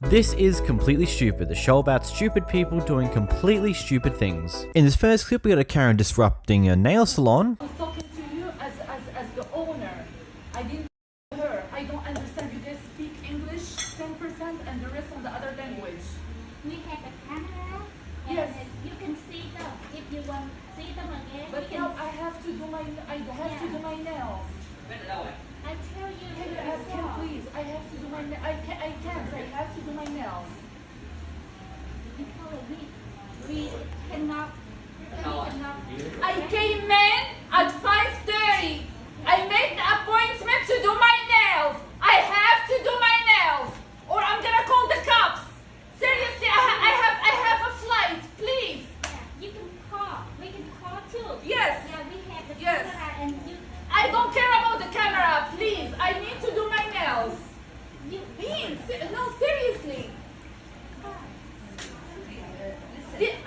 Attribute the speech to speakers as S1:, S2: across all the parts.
S1: This is Completely Stupid, the show about stupid people doing completely stupid things. In this first clip, we got a Karen disrupting a nail salon.
S2: I was talking to you as the owner. I didn't her. I don't understand. You guys speak English 10% and the rest on the other language.
S3: We have a camera.
S2: Yes.
S3: And you can see them. If you want to see them again,
S2: But
S3: you
S2: now
S3: can.
S2: I have to do my nails.
S3: I tell you,
S2: Can you ask him, please? I have to do my nails. I can't. I have to do my nails.
S3: Because we cannot. We cannot.
S2: I came in at 5:30. I made the appointment to do my nails. I have to do my nails, or I'm gonna call the cops. Seriously, I have a flight. Please.
S3: Yeah, you can call. We can call too.
S2: Yes.
S3: Yeah, we have the
S2: Yes.
S3: camera and you.
S2: I don't care about the camera. Please, I need to do my nails.
S3: You.
S2: No, seriously.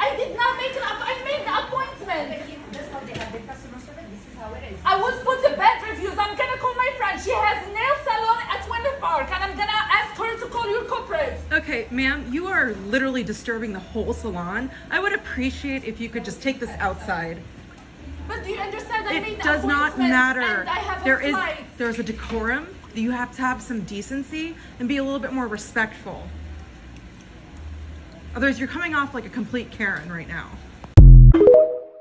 S2: I did not make an I made the appointment.
S4: That's how they have the customer service. This is how it is.
S2: I would put the bad reviews. I'm gonna call my friend. She has a nail salon at Winter Park, and I'm gonna ask her to call your corporate.
S5: Okay, ma'am, you are literally disturbing the whole salon. I would appreciate if you could just take this outside.
S2: But do you understand? I made
S5: It
S2: the
S5: does not
S2: appointment,
S5: matter.
S2: And I have a flight.
S5: There's a decorum. You have to have some decency and be a little bit more respectful. Otherwise, you're coming off like a complete Karen right now.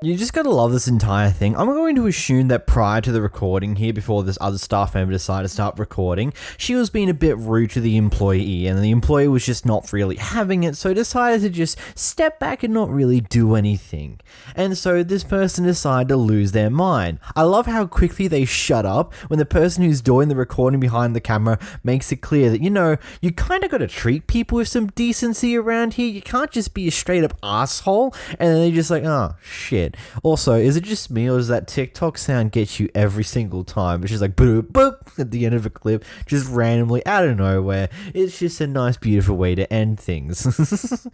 S1: You just gotta love this entire thing. I'm going to assume that prior to the recording here, before this other staff member decided to start recording, she was being a bit rude to the employee, and the employee was just not really having it, so decided to just step back and not really do anything. And so this person decided to lose their mind. I love how quickly they shut up when the person who's doing the recording behind the camera makes it clear that, you kind of gotta treat people with some decency around here. You can't just be a straight up asshole, and then they're just like, oh, shit. Also, is it just me, or does that TikTok sound get you every single time? It's just like boop boop at the end of a clip, just randomly out of nowhere. It's just a nice, beautiful way to end things.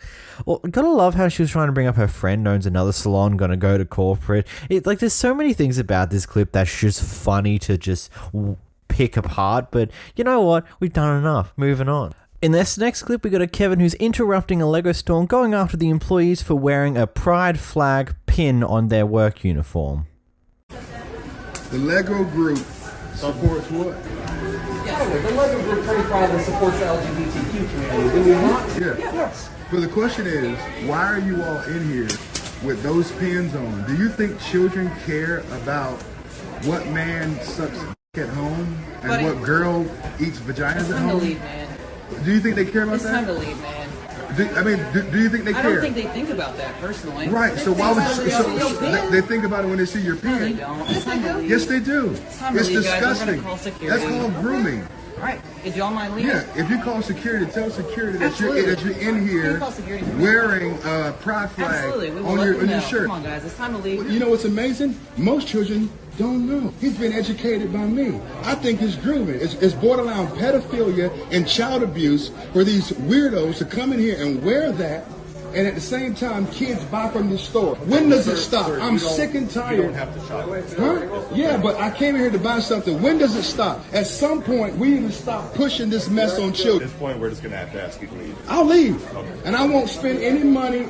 S1: Well, gotta love how she was trying to bring up her friend owns another salon, gonna go to corporate. There's so many things about this clip that's just funny to just pick apart. But you know what? We've done enough. Moving on. In this next clip, we got a Kevin who's interrupting a Lego store, going after the employees for wearing a pride flag pin on their work uniform.
S6: The Lego group supports what?
S7: Yeah, the Lego group pretty proudly supports the LGBTQ community. Do we not?
S6: Yeah.
S7: Yes.
S6: But the question is, why are you all in here with those pins on? Do you think children care about what man sucks at home and
S8: Buddy,
S6: what girl eats vaginas
S8: It's
S6: at
S8: time to
S6: home?
S8: leave, man.
S6: Do you think they care about
S8: It's time
S6: that?
S8: to leave, man.
S6: Do you think they
S8: I
S6: care?
S8: don't think they think about that personally.
S6: Right, so why would
S8: They
S6: they think about it when they see your
S8: No, they
S6: pin?
S8: don't. It's time to leave.
S6: Yes, they do.
S8: time to
S6: It's
S8: leave, guys. I'm gonna
S6: disgusting.
S8: call security.
S6: That's called grooming.
S8: All right. If y'all mind leaving.
S6: Yeah, if you call security, tell security that you're
S8: Absolutely.
S6: in
S8: Can
S6: here
S8: you call security for me?
S6: wearing a pride flag
S8: Absolutely. We will
S6: on
S8: let
S6: your
S8: them know.
S6: shirt.
S8: Come on, guys. It's time to leave.
S6: You know what's amazing? Most children don't know. He's been educated by me. I think it's grooming. It's borderline pedophilia and child abuse for these weirdos to come in here and wear that, and at the same time, kids buy from the store. When does it stop? I'm sick and tired.
S9: You don't have to shop.
S6: Huh? Yeah, but I came here to buy something. When does it stop? At some point, we need to stop pushing this mess on
S9: At
S6: children.
S9: this point, we're just going to have to ask you to leave.
S6: I'll leave, and I won't spend any money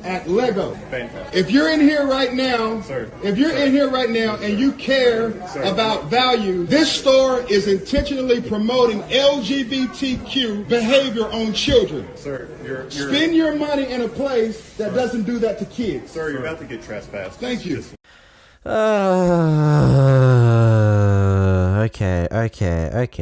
S6: at Lego.
S9: Fantastic.
S6: If you're in here right now,
S9: Sir.
S6: if you're in here right now and you care
S9: Sir.
S6: about value, this store is intentionally promoting LGBTQ behavior on children.
S9: Sir, you're
S6: Spend your money in a place that doesn't do that to kids.
S9: Sir, you're about to get trespassed.
S6: Thank you.
S1: Okay.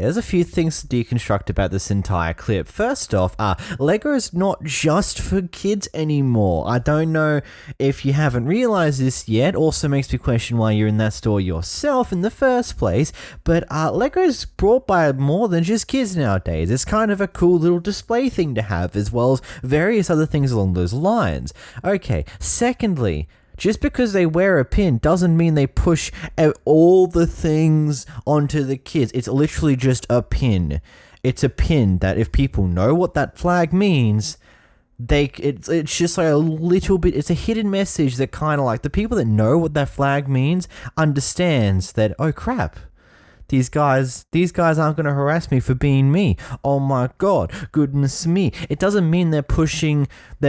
S1: There's a few things to deconstruct about this entire clip. First off, Lego is not just for kids anymore. I don't know if you haven't realized this yet. Also makes me question why you're in that store yourself in the first place. But Lego is brought by more than just kids nowadays. It's kind of a cool little display thing to have, as well as various other things along those lines. Okay, secondly, just because they wear a pin doesn't mean they push all the things onto the kids. It's literally just a pin. It's a pin that if people know what that flag means, it's just like a little bit, it's a hidden message that kind of like the people that know what that flag means understands that, oh crap, these guys aren't going to harass me for being me. Oh my God, goodness me. It doesn't mean they're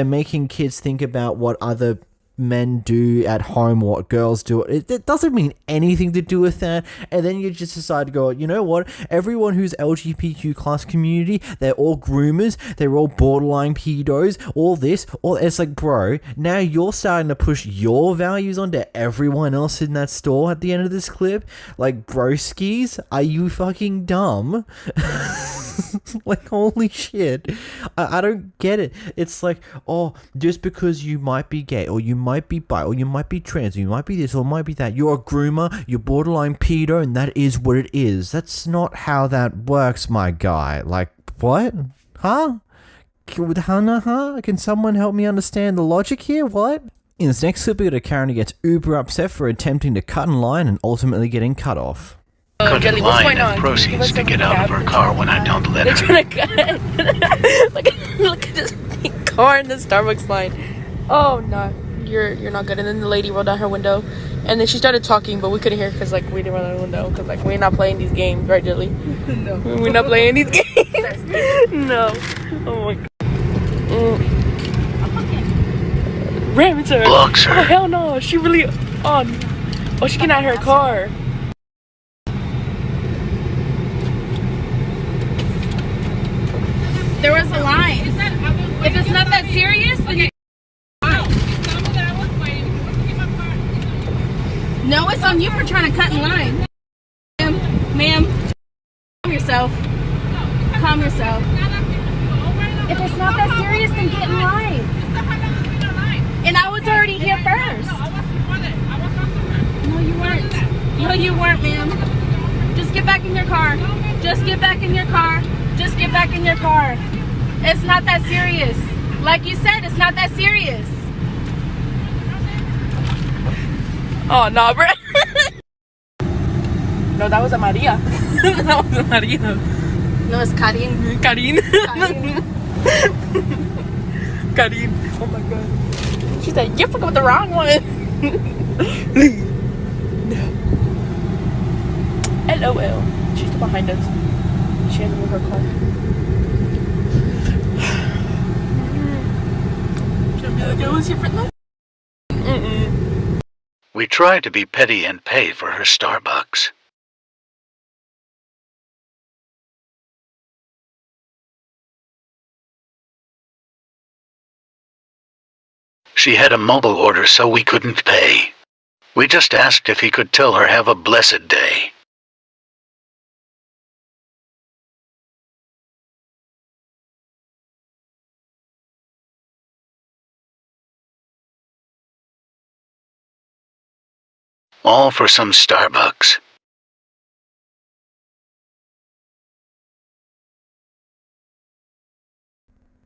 S1: making kids think about what other men do at home or what girls do. It doesn't mean anything to do with that. And then you just decide to go, you know what? Everyone who's LGBTQ plus community, they're all groomers, they're all borderline pedos, all this, all it's like, bro, now you're starting to push your values onto everyone else in that store at the end of this clip. Like, broskies, are you fucking dumb? Like, holy shit. I don't get it. It's like, oh, just because you might be gay or you might be bi or you might be trans or you might be this or might be that, you're a groomer, you're borderline pedo, and that is what it is. That's not how that works, my guy. Like, what? Huh? Can someone help me understand the logic here? What? In this next clip, we got a Karen who gets uber upset for attempting to cut in line and ultimately getting cut off.
S10: Cut in line and proceeds to get out of her car when I don't let her.
S11: They're trying to cut. Look at this car in the Starbucks line. Oh no, you're not good. And then the lady rolled down her window, and then she started talking, but we couldn't hear because like we didn't roll down the window because like we're not playing these games, right, Jelly? No, we're not playing these games. No. Oh my God. Rams her.
S10: Blocks her.
S11: Oh hell no, she really on. Oh, she getting out of her car.
S3: There was a line. If it's not that serious, then you... No, it's on you for trying to cut in line. Ma'am, calm yourself. Calm yourself. If it's not that serious, then get in line. And I was already here first. No, you weren't. No, you weren't, ma'am. Just get back in your car. Just get back in your car. Just get back in your car. It's not that serious. Like you said, it's not that serious.
S11: Oh no, bro. No, that was a Maria. That was a Maria.
S3: No, it's Karin.
S11: Karin. Karin. Oh my God. She said, you forgot the wrong one. No. LOL. She's behind us. She has to move her car.
S10: We try to be petty and pay for her Starbucks. She had a mobile order, so we couldn't pay. We just asked if he could tell her have a blessed day. All for some Starbucks.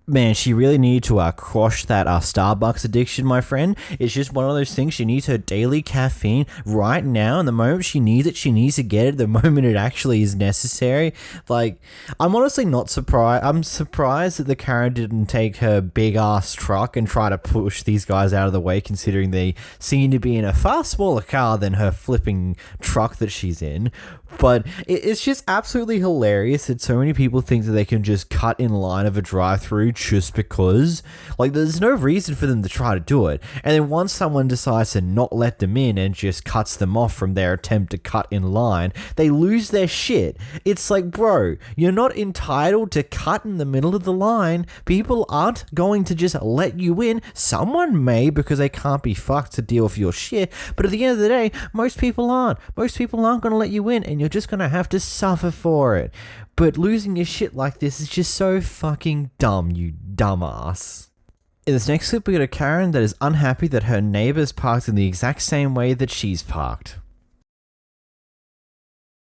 S1: Man, she really needed to quash that Starbucks addiction, my friend. It's just one of those things. She needs her daily caffeine right now, and the moment she needs it, she needs to get it the moment it actually is necessary. Like, I'm honestly not surprised. I'm surprised that the Karen didn't take her big-ass truck and try to push these guys out of the way, considering they seem to be in a far smaller car than her flipping truck that she's in. But it's just absolutely hilarious that so many people think that they can just cut in line of a drive-thru just because. Like, there's no reason for them to try to do it. And then once someone decides to not let them in and just cuts them off from their attempt to cut in line, they lose their shit. It's like, bro, you're not entitled to cut in the middle of the line. People aren't going to just let you in. Someone may, because they can't be fucked to deal with your shit. But at the end of the day, most people aren't. Most people aren't going to let you in, and you're just going to have to suffer for it. But losing your shit like this is just so fucking dumb, you dumbass. In this next clip, we got a Karen that is unhappy that her neighbor's parked in the exact same way that she's parked.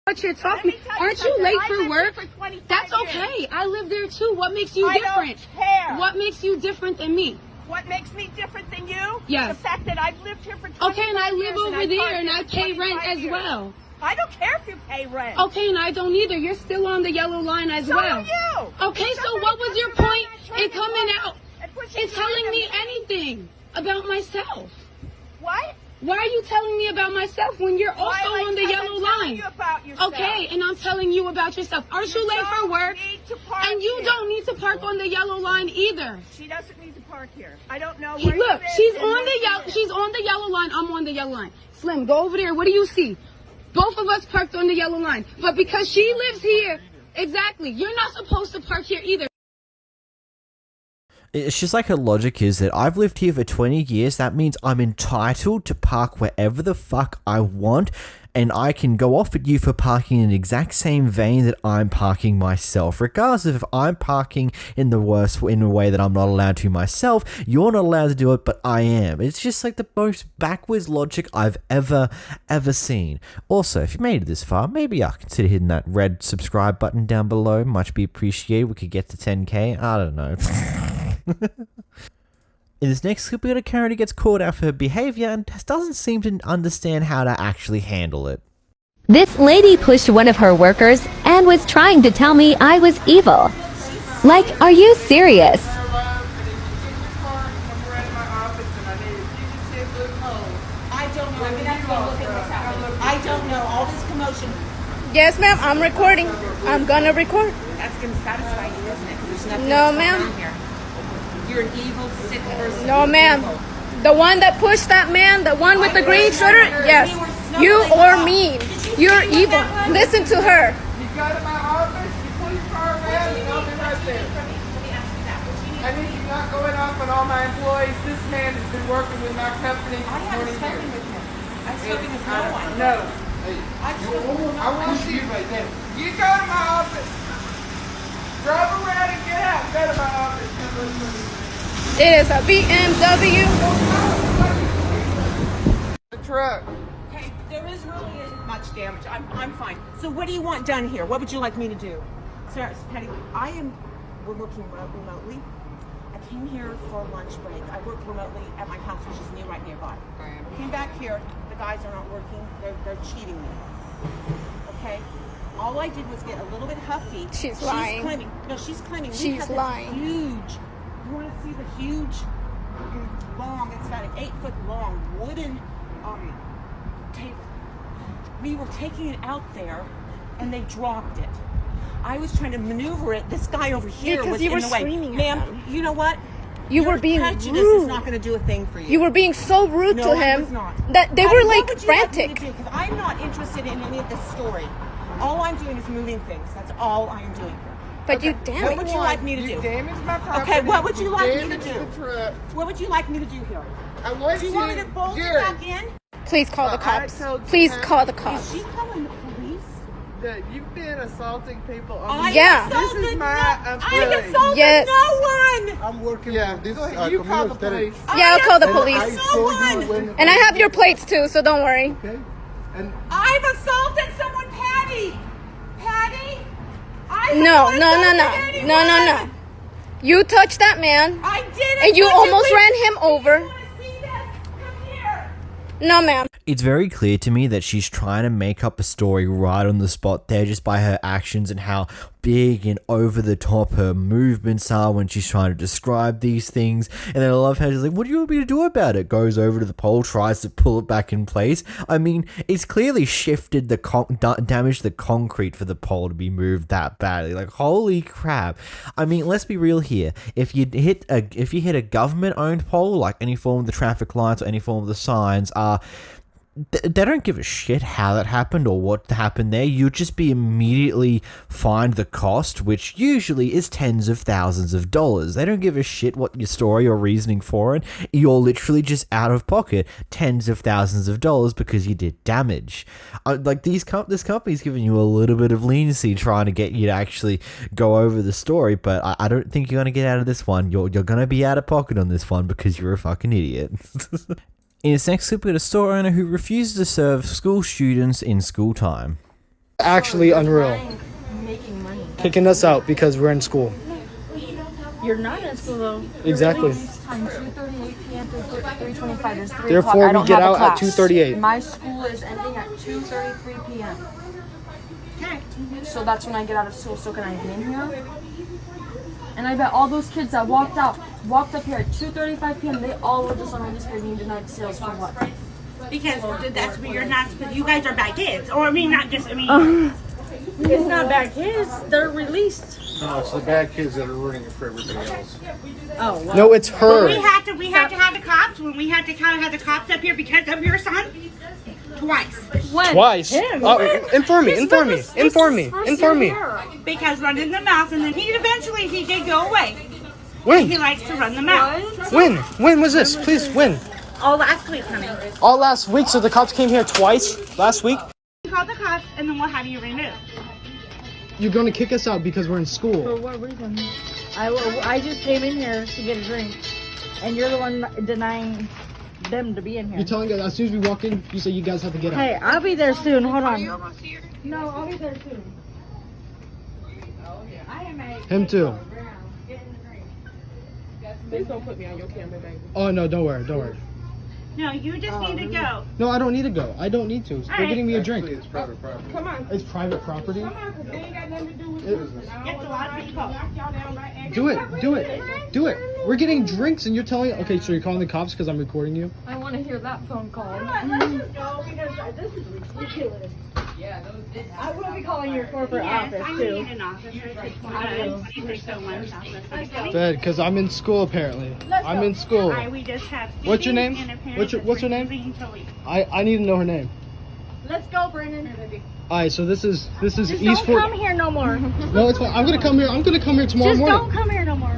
S3: What you're talking? Aren't you late for work? That's okay. I live there too. What makes you different?
S4: I don't care.
S3: What makes you different than me?
S4: What makes me different than you?
S3: Yes.
S4: The fact that I've lived here for 25
S3: Okay, and I live
S4: years
S3: over there and I pay rent as well.
S4: I don't care if you pay rent.
S3: Okay, and I don't either. You're still on the yellow line as
S4: So
S3: well.
S4: are you.
S3: Okay, so what was your point in coming out and telling me anything about myself?
S4: What?
S3: Why are you telling me about myself when you're also on the yellow line?
S4: You about yourself.
S3: Okay, and I'm telling you about yourself. Aren't you late for work? And you don't need to park on the yellow line either.
S4: She doesn't need to park here. I don't know where
S3: Look,
S4: you live
S3: she's on the yellow line. I'm on the yellow line. Slim, go over there. What do you see? Both of us parked on the yellow line. But because she lives here, exactly, you're not supposed to park here either.
S1: It's just like her logic is that I've lived here for 20 years, that means I'm entitled to park wherever the fuck I want, and I can go off at you for parking in the exact same vein that I'm parking myself. Regardless of if I'm parking in a way that I'm not allowed to myself, you're not allowed to do it, but I am. It's just like the most backwards logic I've ever seen. Also, if you made it this far, maybe I'll consider hitting that red subscribe button down below. Much be appreciated. We could get to 10k. I don't know. In this next clip, we got a Karen who gets called out for her behavior and doesn't seem to understand how to actually handle it.
S12: This lady pushed one of her workers and was trying to tell me I was evil. Like, are you serious?
S4: I don't know. All this commotion.
S3: Yes, ma'am, I'm recording. I'm gonna record.
S4: That's going to satisfy you, isn't it? 'Cause there's nothing
S3: No,
S4: else going
S3: ma'am.
S4: on here. You're an evil, sick person.
S3: No, ma'am. The one that pushed that man, the one with the green sweater, yes. You or me. You're evil. Listen to her.
S13: You go to my office, you pull your car around, and I'll be right there. I need you not going off on all my employees. This man has been working with my company for 20 years.
S4: I've spoken with no one.
S13: No. I want to see you right there. You go to my office. Drive around and get out. Go to my office.
S3: It is a BMW.
S13: The truck.
S4: Okay, there isn't much damage. I'm fine. So what do you want done here? What would you like me to do? Sir, Patty, we're working remotely. I came here for a lunch break. I work remotely at my house, which is right nearby. I came back here. The guys are not working. They're cheating me. Okay? All I did was get a little bit huffy.
S3: She's lying.
S4: She's claiming.
S3: She's lying.
S4: Huge. You want to see the huge, long, it's about an 8-foot long wooden table. We were taking it out there and they dropped it. I was trying to maneuver it. This guy over here
S3: Because
S4: was
S3: you
S4: in
S3: were
S4: the way.
S3: screaming at
S4: Ma'am,
S3: them.
S4: you know what?
S3: You were being
S4: prejudice
S3: rude.
S4: is not going to do a thing for you.
S3: You were being so rude
S4: No,
S3: to
S4: I
S3: him
S4: was not.
S3: that they
S4: Patty,
S3: were
S4: what
S3: like
S4: would you like me to
S3: frantic.
S4: do? 'Cause I'm not interested in any of this story. All I'm doing is moving things. That's all I'm doing here.
S3: But you
S4: What
S3: damaged.
S4: would you like me to do?
S13: You damaged my property.
S4: Okay, what would you like me to
S13: damaged
S4: do?
S13: the truck.
S4: What would you like me to do here?
S13: I want
S4: Do you want me to bolt it
S13: Jerry,
S4: back in?
S3: Please call the
S13: I
S3: cops.
S13: told you
S3: Please
S13: that.
S3: call the
S4: Is
S3: cops.
S4: she calling the police?
S13: that you've been assaulting people.
S3: Yeah.
S13: This is my
S4: I
S13: employee.
S4: assaulted
S3: Yes.
S4: no one.
S14: I'm working
S13: Yeah,
S14: with
S13: go
S14: this
S13: ahead. You call the
S14: community.
S13: police.
S3: Yeah, I'll call the
S14: And
S3: police.
S14: I told you when.
S3: And I have your plates too, so don't worry.
S14: Okay. And
S4: I've assaulted someone, Patty. Patty. I
S3: No,
S4: haven't
S3: no, no,
S4: assaulted
S3: no, no, no, no.
S4: anyone.
S3: You touched that man,
S4: I didn't.
S3: and you
S4: touch
S3: almost
S4: it.
S3: ran him over.
S4: You want to see this? Come here.
S3: No, ma'am.
S1: It's very clear to me that she's trying to make up a story right on the spot there just by her actions and how big and over the top her movements are when she's trying to describe these things. And then I love how she's like, what do you want me to do about it? Goes over to the pole, tries to pull it back in place. I mean, it's clearly shifted the damaged the concrete for the pole to be moved that badly. Like, holy crap. I mean, let's be real here. If you hit a government owned pole, like any form of the traffic lights or any form of the signs, they don't give a shit how that happened or what happened there. You'd just be immediately fined the cost, which usually is tens of thousands of dollars. They don't give a shit what your story or reasoning for it. You're literally just out of pocket tens of thousands of dollars because you did damage. Like this company's giving you a little bit of leniency trying to get you to actually go over the story, but I don't think you're going to get out of this one. You're going to be out of pocket on this one because you're a fucking idiot. In this next clip, we got a store owner who refuses to serve school students in school time.
S15: Actually unreal. Kicking us out because we're in school.
S11: You're not in school though.
S15: Exactly.
S11: Time 2:38 p.m. to 3:25. There's 3
S15: Therefore,
S11: o'clock. I
S15: we
S11: don't
S15: get
S11: have a
S15: out at
S11: class.
S15: 2:38.
S11: My school is ending at 2:33 p.m. Okay. So that's when I get out of school. So can I be in here? And I bet all those kids that walked up here at 2:35 p.m. They all were just on register being denied sales for what?
S16: Because that's what you're not. You guys are bad kids, or I mean, not just. I mean,
S3: it's not bad kids. They're released.
S14: No, it's the bad kids that are ruining it for everybody else.
S3: Oh, well.
S15: No, it's her.
S16: We had to have the cops when we had to kind of have the cops up here because of your son. Twice.
S3: When?
S15: Twice. Inform me.
S16: Because running the mouth, and then he did go away.
S15: When?
S16: He likes to run the mouth.
S15: When? When was this? Please, when?
S16: All last week, honey.
S15: All last week, so the cops came here twice last week?
S16: Call the cops, and then we'll have you removed.
S15: You're going to kick us out because we're in school.
S3: For what reason? I just came in here to get a drink, and you're the one denying them to be in here.
S15: You're telling us as soon as we walk in, you say you guys have to get out.
S3: Hey, I'll be there soon. Hold on. No, I'll be there soon.
S15: Him too.
S8: Please don't put me on your camera, baby.
S15: Oh no, don't worry.
S16: No, you just need to go.
S15: No, I don't need to go. I don't need to. They're getting me a drink.
S14: It's private property.
S8: Come on.
S15: It's private property.
S8: Come on, because they ain't got nothing to do with business.
S16: Get the lot of people.
S8: Knock y'all down right at
S15: Do it. We're getting drinks and you're telling. Okay, so you're calling the cops because I'm recording you.
S3: I want to hear that phone call.
S16: Let's just go because this is ridiculous.
S3: I will be calling your corporate office
S16: I
S3: too.
S16: need an officer. Let's go.
S15: Good, because I'm in school apparently. I'm in school.
S16: All right, we just have
S15: What's your name?
S16: and a parent
S15: What's her
S16: that's
S15: name?
S16: refusing to leave.
S15: I need to know her name.
S3: Let's go, Brandon.
S15: Alright, so this is
S3: Just
S15: East
S3: don't
S15: Fort.
S3: come here no more.
S15: No, it's fine. I'm gonna come here tomorrow
S3: Just
S15: morning.
S3: don't come here no more.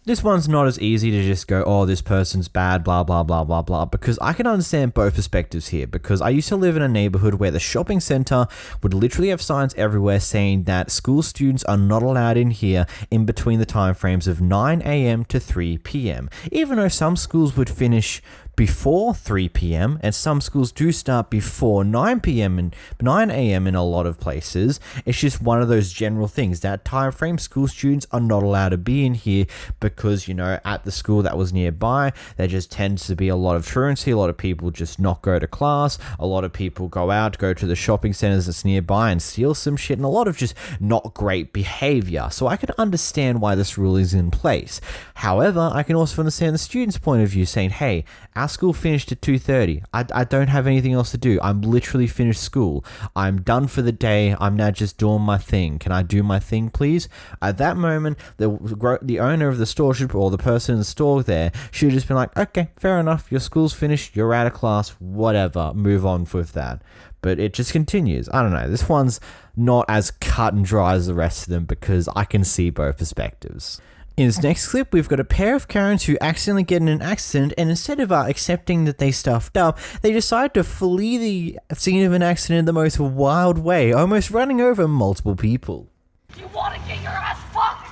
S1: This one's not as easy to just go, oh, this person's bad, blah, blah, blah, blah, blah, because I can understand both perspectives here, because I used to live in a neighborhood where the shopping center would literally have signs everywhere saying that school students are not allowed in here in between the time frames of 9 a.m. to 3 p.m., even though some schools would finish before 3 p.m. and some schools do start before 9 p.m. and 9 a.m. in a lot of places. It's just one of those general things. That time frame, school students are not allowed to be in here because, you know, at the school that was nearby, there just tends to be a lot of truancy. A lot of people just not go to class. A lot of people go out, go to the shopping centers that's nearby and steal some shit, and a lot of just not great behavior. So I can understand why this rule is in place. However, I can also understand the student's point of view saying, hey, our school finished at 2:30. I don't have anything else to do. I'm literally finished school. I'm done for the day. I'm now just doing my thing. Can I do my thing, please? At that moment, the owner of the store or the person in the store there should have just been like, okay, fair enough. Your school's finished. You're out of class. Whatever. Move on with that. But it just continues. I don't know. This one's not as cut and dry as the rest of them because I can see both perspectives. In this next clip, we've got a pair of Karens who accidentally get in an accident, and instead of accepting that they stuffed up, they decide to flee the scene of an accident in the most wild way, almost running over multiple people.
S2: You want to get your ass fucked?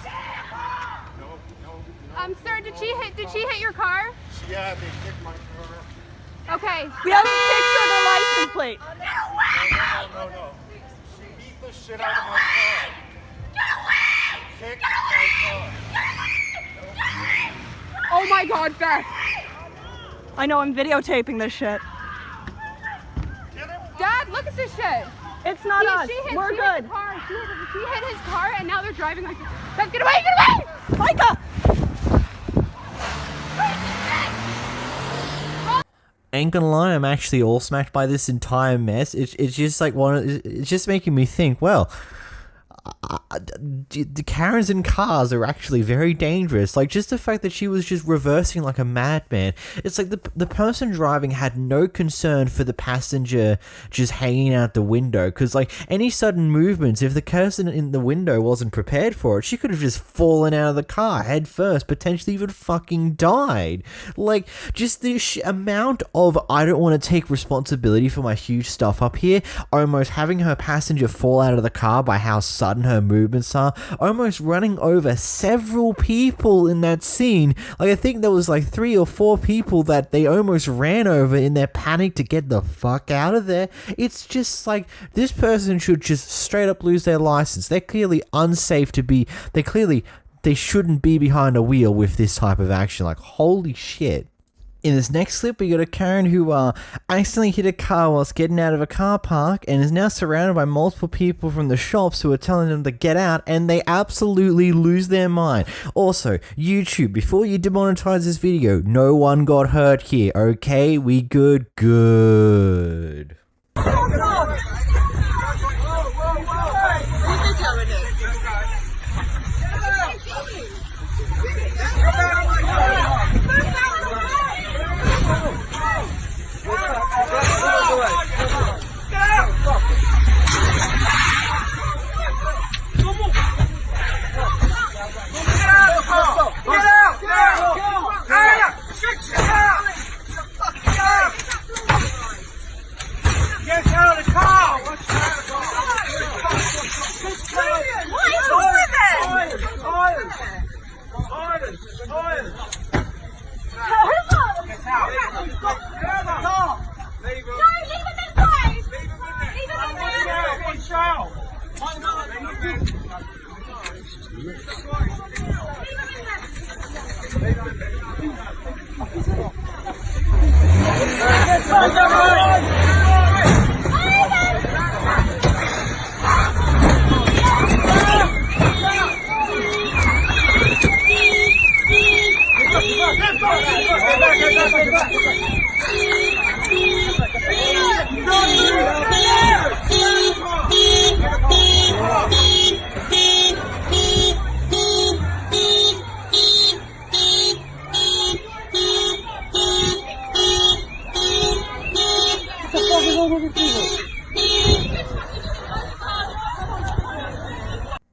S17: Sir, did she hit your car?
S14: Yeah, they kicked my car.
S17: Okay.
S3: We have a picture of the license plate.
S14: No. She beat the shit out of my car. Kicked my car.
S3: Oh my God, Beth. I know, I'm videotaping this shit.
S17: Dad, look at this shit.
S3: It's not us. We're
S17: she
S3: good.
S17: Hit the car. She hit his car, and now they're driving like this. Beth, get away! Get away!
S3: Micah!
S1: Ain't gonna lie, I'm actually all smacked by this entire mess. It's just like it's just making me think, well, the Karens in cars are actually very dangerous. Like, just the fact that she was just reversing like a madman. It's like the person driving had no concern for the passenger just hanging out the window, because like any sudden movements, if the person in the window wasn't prepared for it, she could have just fallen out of the car head first, potentially even fucking died. Like, just the amount of I don't want to take responsibility for my huge stuff up here, almost having her passenger fall out of the car by how sudden her movements are, almost running over several people in that scene. Like, I think there was like 3 or 4 people that they almost ran over in their panic to get the fuck out of there. It's just like, this person should just straight up lose their license. They're clearly unsafe to be, they shouldn't be behind a wheel with this type of action. Like, holy shit. In this next clip, we got a Karen who accidentally hit a car whilst getting out of a car park and is now surrounded by multiple people from the shops who are telling them to get out, and they absolutely lose their mind. Also, YouTube, before you demonetize this video, no one got hurt here, okay? We good? Good.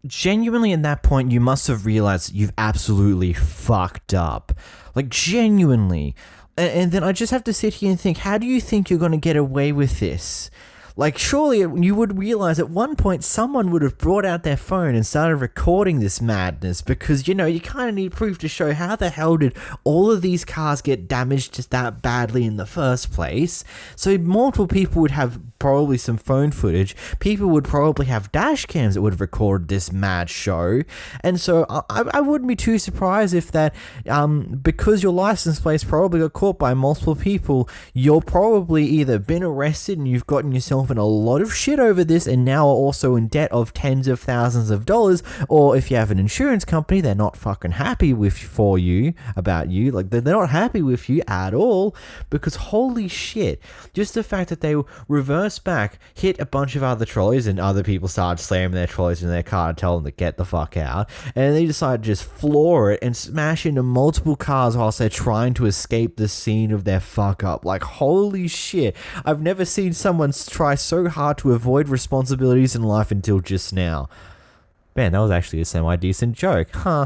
S1: Genuinely, at that point, you must have realized you've absolutely fucked up. Like, genuinely. And then I just have to sit here and think, how do you think you're going to get away with this? Like, surely you would realize at one point someone would have brought out their phone and started recording this madness, because, you know, you kind of need proof to show how the hell did all of these cars get damaged just that badly in the first place. So multiple people would have probably some phone footage. People would probably have dash cams that would have recorded this mad show. And so I wouldn't be too surprised if that, because your license plates probably got caught by multiple people, you're probably either been arrested and you've gotten yourself in a lot of shit over this and now are also in debt of tens of thousands of dollars, or if you have an insurance company, they're not fucking happy about you, like they're not happy with you at all, because holy shit, just the fact that they reversed back, hit a bunch of other trolleys, and other people started slamming their trolleys in their car to tell them to get the fuck out, and they decided to just floor it and smash into multiple cars whilst they're trying to escape the scene of their fuck up. Like, holy shit, I've never seen someone try so hard to avoid responsibilities in life until just now. Man, that was actually a semi-decent joke, huh?